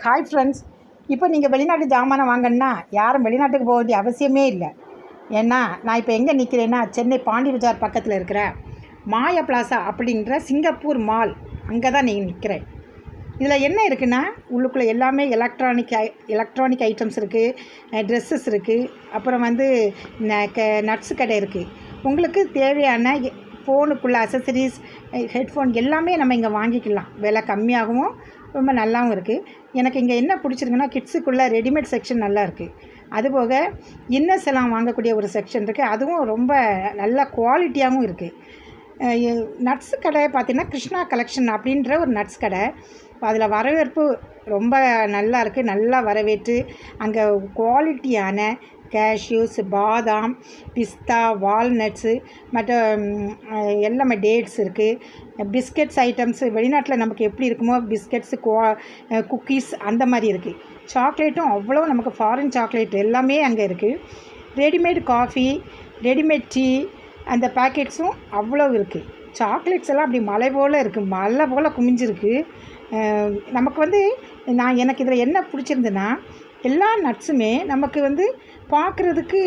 Hi friends. இப்போ நீங்கள் வெளிநாட்டு ஜாமானை வாங்கன்னா யாரும் வெளிநாட்டுக்கு போக வேண்டிய அவசியமே இல்லை. ஏன்னா நான் இப்போ எங்கே நிற்கிறேன்னா, சென்னை பாண்டி பஜார் பக்கத்தில் இருக்கிற மாயா பிளாசா அப்படின்ற சிங்கப்பூர் மால், அங்கே தான் நீங்கள் நிற்கிறேன். இதில் என்ன இருக்குன்னா, உள்ளுக்குள்ளே எல்லாமே எலக்ட்ரானிக் ஐட்டம்ஸ் இருக்குது, ட்ரெஸ்ஸஸ் இருக்குது, அப்புறம் வந்து நட்ஸு கடை இருக்குது. உங்களுக்கு தேவையான ஃபோனுக்குள்ளே அசசரிஸ், ஹெட்ஃபோன் எல்லாமே நம்ம இங்கே வாங்கிக்கலாம். விலை கம்மியாகவும் ரொம்ப நல்லாவும் இருக்குது. எனக்கு இங்கே என்ன பிடிச்சிருக்குன்னா, கிட்ஸுக்குள்ளே ரெடிமேட் செக்ஷன் நல்லா இருக்குது. அதுபோக இன்னர்ஸ் எல்லாம் வாங்கக்கூடிய ஒரு செக்ஷன் இருக்குது. அதுவும் ரொம்ப நல்ல குவாலிட்டியாகவும் இருக்குது. நட்ஸு கடை பார்த்திங்கன்னா கிருஷ்ணா கலெக்ஷன் அப்படின்ற ஒரு நட்ஸ் கடை. அதில் வரவேற்பு ரொம்ப நல்லா இருக்குது. நல்லா வரவேற்று அங்கே குவாலிட்டியான கேஷ்யூஸ், பாதாம், பிஸ்தா, வால்நட்ஸு, மற்ற எல்லாமே டேட்ஸ் இருக்குது. பிஸ்கெட்ஸ் ஐட்டம்ஸு வெளிநாட்டில் நமக்கு எப்படி இருக்குமோ பிஸ்கெட்ஸு, குக்கீஸ் அந்த மாதிரி இருக்குது. சாக்லேட்டும் அவ்வளோ நமக்கு ஃபாரின் சாக்லேட் எல்லாமே அங்கே இருக்குது. ரெடிமேட் காஃபி, ரெடிமேட் டீ, அந்த பேக்கெட்ஸும் அவ்வளோ இருக்குது. சாக்லேட்ஸ் எல்லாம் அப்படி மலை போல் இருக்குது, மலை போல் குமிஞ்சிருக்கு. நமக்கு வந்து எனக்கு இதில் என்ன பிடிச்சிருந்துன்னா, எல்லா நட்ஸுமே நமக்கு வந்து பார்க்குறதுக்கு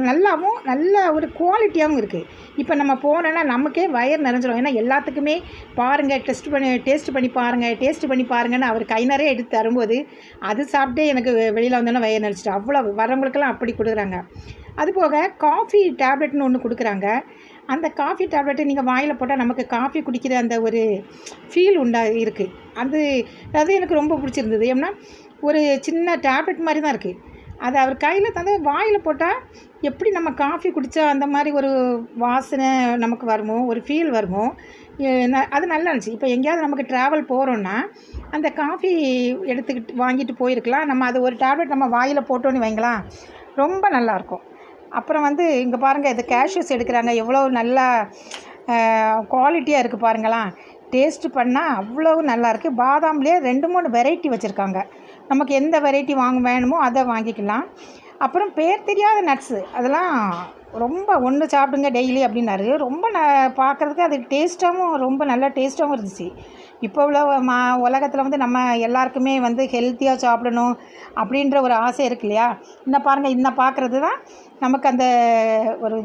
நல்லாவும் நல்ல ஒரு குவாலிட்டியாகவும் இருக்குது. இப்போ நம்ம போனோன்னா நமக்கே வயிறு நிறைஞ்சிடும். ஏன்னா எல்லாத்துக்குமே பாருங்கள், டேஸ்ட் பண்ணி பாருங்கன்னு அவர் கை நிறைய எடுத்து தரும்போது அது சாப்பிட்டே எனக்கு வெளியில் வந்தோன்னா வயிறு நிறைச்சிட்டு, அவ்வளோ வரவங்களுக்கெல்லாம் அப்படி கொடுக்குறாங்க. அதுபோக காஃபி டேப்லெட்னு ஒன்று கொடுக்குறாங்க. அந்த காஃபி டேப்லெட்டை நீங்கள் வாயில் போட்டால் நமக்கு காஃபி குடிக்கிற அந்த ஒரு ஃபீல் இருக்குது. அது எனக்கு ரொம்ப பிடிச்சிருந்தது. ஏன்னா ஒரு சின்ன டேப்லெட் மாதிரி தான் இருக்குது. அது அவர் கையில் தந்து வாயில் போட்டால் எப்படி நம்ம காஃபி குடித்தா அந்த மாதிரி ஒரு வாசனை நமக்கு வருமோ, ஒரு ஃபீல் வருமோ, அது நல்லா இருந்துச்சு. இப்போ எங்கேயாவது நமக்கு ட்ராவல் போகிறோன்னா அந்த காஃபி வாங்கிட்டு போயிருக்கலாம். நம்ம அது ஒரு டேப்லெட் நம்ம வாயில் போட்டோன்னு வைங்களேன், ரொம்ப நல்லாயிருக்கும். அப்புறம் வந்து இங்கே பாருங்கள், இது கேஷ்யூஸ் எடுக்கிறாங்க. எவ்வளோ நல்லா குவாலிட்டியாக இருக்குது பாருங்களேன். டேஸ்ட்டு பண்ணால் அவ்வளோ நல்லாயிருக்கு. பாதாம்லேயே 2-3 வெரைட்டி வச்சுருக்காங்க. நமக்கு எந்த வெரைட்டி வேணுமோ அதை வாங்கிக்கலாம். அப்புறம் பேர் தெரியாத நட்ஸு, அதெல்லாம் ரொம்ப ஒன்று சாப்பிடுங்க டெய்லி அப்படின்னாரு. ரொம்ப பார்க்குறதுக்கு அது டேஸ்ட்டாகவும் ரொம்ப நல்ல டேஸ்ட்டாகவும் இருந்துச்சு. இப்போ உள்ள உலகத்தில் வந்து நம்ம எல்லாருக்குமே வந்து ஹெல்த்தியாக சாப்பிடணும் அப்படின்ற ஒரு ஆசை இருக்கு இல்லையா? இன்னும் பாருங்கள், இன்னும் பார்க்குறது தான் நமக்கு அந்த ஒரு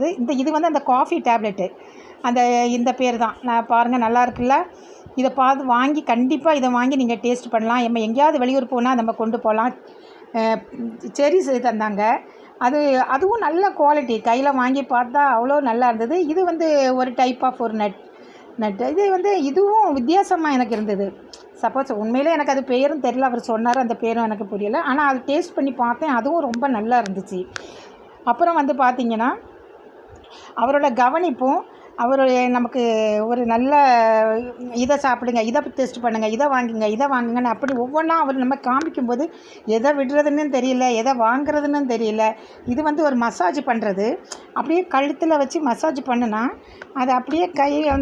இது வந்து அந்த காஃபி டேப்லெட்டு, இந்த பேர் தான். நான் பாருங்கள், நல்லா இருக்குல்ல? இதை பார்த்து கண்டிப்பாக இதை வாங்கி நீங்கள் டேஸ்ட் பண்ணலாம். நம்ம எங்கேயாவது வெளியூர் போனால் நம்ம கொண்டு போகலாம். செரிஸ் தந்தாங்க. அதுவும் நல்ல குவாலிட்டி. கையில் வாங்கி பார்த்தா அவ்வளோ நல்லா இருந்தது. இது வந்து ஒரு டைப் ஆஃப் ஒரு நட்டு. இது வந்து இதுவும் வித்தியாசமாக எனக்கு இருந்தது. சப்போஸ் உண்மையிலே எனக்கு அது பேரும் தெரியல, அவர் சொன்னார், அந்த பேரும் எனக்கு புரியலை. ஆனால் அது டேஸ்ட் பண்ணி பார்த்தேன், அதுவும் ரொம்ப நல்லா இருந்துச்சு. அப்புறம் வந்து பார்த்திங்கன்னா, அவரோட கவனிப்பும், நமக்கு ஒரு நல்ல இதை சாப்பிடுங்க, இதை டேஸ்ட் பண்ணுங்கள், இதை வாங்குங்கன்னு அப்படி ஒவ்வொன்றா அவர் நம்ம காமிக்கும்போது எதை விடுறதுன்னு தெரியல, எதை வாங்குறதுன்னு தெரியல. இது வந்து ஒரு மசாஜ் பண்ணுறது. அப்படியே கழுத்தில் வச்சு மசாஜ் பண்ணுனா அது அப்படியே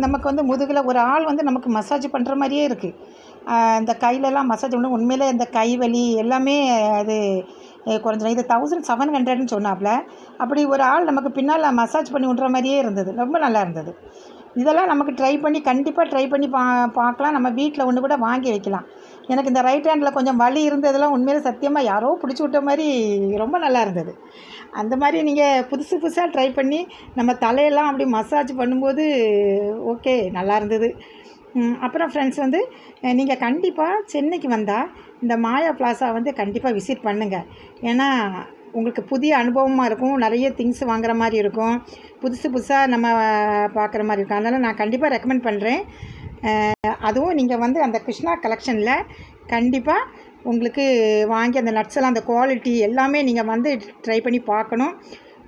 நமக்கு வந்து முதுகில் ஒரு ஆள் வந்து நமக்கு மசாஜ் பண்ணுற மாதிரியே இருக்குது. இந்த கையிலலாம் மசாஜ் பண்ண உண்மையிலே இந்த கை வலி எல்லாமே அது குறைஞ்சிடும். இது 1700ன்னு சொன்னாப்புல. அப்படி ஒரு ஆள் நமக்கு பின்னால் மசாஜ் பண்ணி விட்ற மாதிரியே இருந்தது. ரொம்ப நல்லா இருந்தது. இதெல்லாம் நமக்கு கண்டிப்பாக ட்ரை பண்ணி பார்க்கலாம். நம்ம வீட்டில் ஒன்று கூட வாங்கி வைக்கலாம். எனக்கு இந்த ரைட் ஹேண்டில் கொஞ்சம் வலி இருந்ததெல்லாம் உண்மையிலே சத்தியமாக யாரோ பிடிச்சி விட்ட மாதிரி ரொம்ப நல்லா இருந்தது. அந்த மாதிரி நீங்கள் புதுசாக ட்ரை பண்ணி நம்ம தலையெல்லாம் அப்படி மசாஜ் பண்ணும்போது ஓகே, நல்லா இருந்தது. அப்புறம் ஃப்ரெண்ட்ஸ் வந்து நீங்கள் கண்டிப்பாக சென்னைக்கு வந்தால் இந்த மாயா பிளாசா வந்து கண்டிப்பாக விசிட் பண்ணுங்கள். ஏன்னா உங்களுக்கு புதிய அனுபவமாக இருக்கும். நிறைய திங்ஸ் வாங்குகிற மாதிரி இருக்கும். புதுசாக நம்ம பார்க்குற மாதிரி இருக்கும். அதனால் நான் கண்டிப்பாக ரெக்கமெண்ட் பண்ணுறேன். அதுவும் நீங்கள் வந்து அந்த கிருஷ்ணா கலெக்ஷனில் கண்டிப்பாக உங்களுக்கு வாங்கி அந்த நட்ஸ் எல்லாம், அந்த குவாலிட்டி எல்லாமே நீங்கள் வந்து ட்ரை பண்ணி பார்க்கணும்.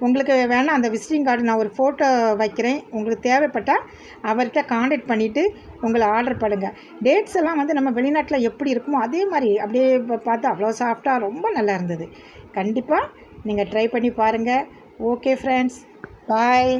உங்களுக்கு வேணால் அந்த விசிட்டிங் கார்டு நான் ஒரு ஃபோட்டோ வைக்கிறேன். உங்களுக்கு தேவைப்பட்டால் அவர்கிட்ட காண்டாக்ட் பண்ணிவிட்டு உங்களை ஆர்டர் பண்ணுங்கள். டேட்ஸ் எல்லாம் வந்து நம்ம வெளிநாட்டில் எப்படி இருக்குமோ அதே மாதிரி அப்படியே பார்த்து அவ்வளோ சாஃப்டாக ரொம்ப நல்லா இருந்தது. கண்டிப்பாக நீங்கள் ட்ரை பண்ணி பாருங்கள். ஓகே ஃப்ரெண்ட்ஸ், பாய்.